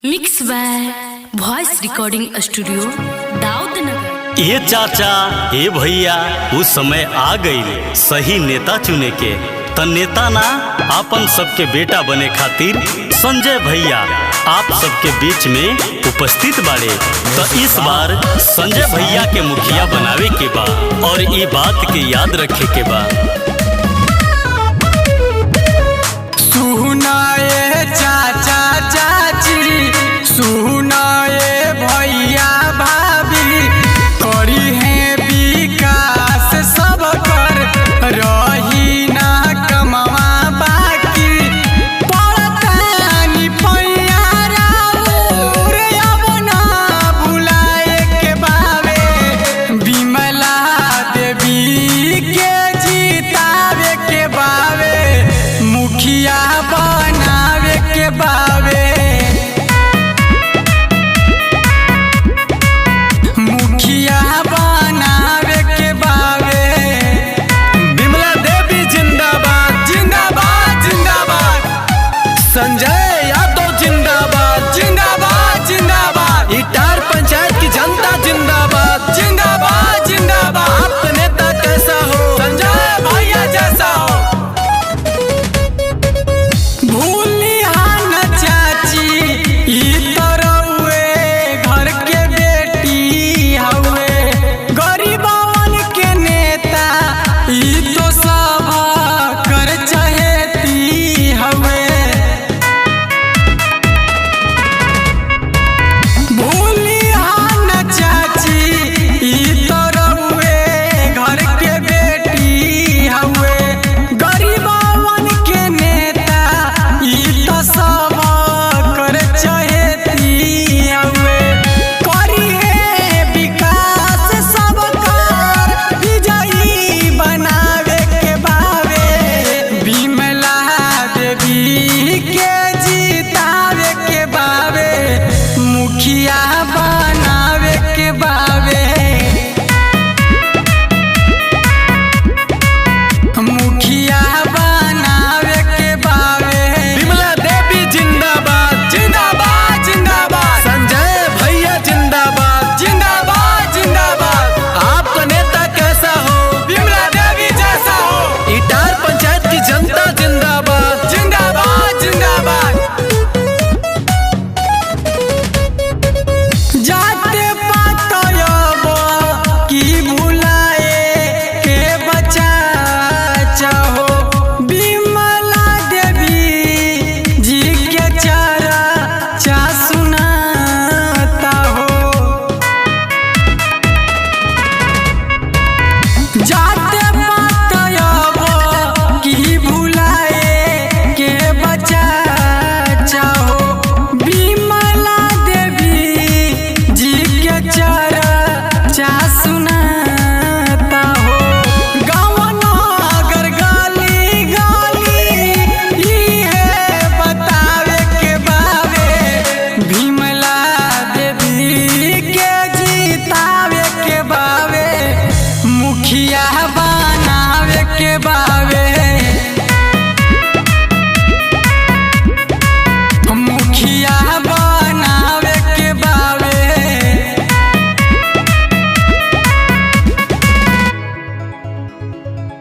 Mix by voice recording studio Daudnagar. ये चाचा ये भैया उस समय आ गई सही नेता चुने के त नेता ना आपन सबके बेटा बने खातिर संजय भैया आप सबके बीच में उपस्थित बाड़े। तो इस बार संजय भैया के मुखिया बनावे के बा और ये बात के याद रखे के बा। सुनाए चाचा चाची सुनाए भैया भाभी करी है विकास सब कर रही ना कमावा बाकी पड़तानी पैया राउर अब ना भुलाए के बावे विमला देवी के जीतावे के बावे मुखिया बनावे के बावे मुखिया बनावे के बावे विमला देवी जिंदाबाद जिंदाबाद जिंदाबाद संजय यादव जिंदाबाद जिंदाबाद जिंदाबाद इटार पंचायत की जनता जिंदाबाद जिंदाबाद जिंदाबाद आपका नेता कैसा हो संजय भैया जैसा हो। मुखिया बनावे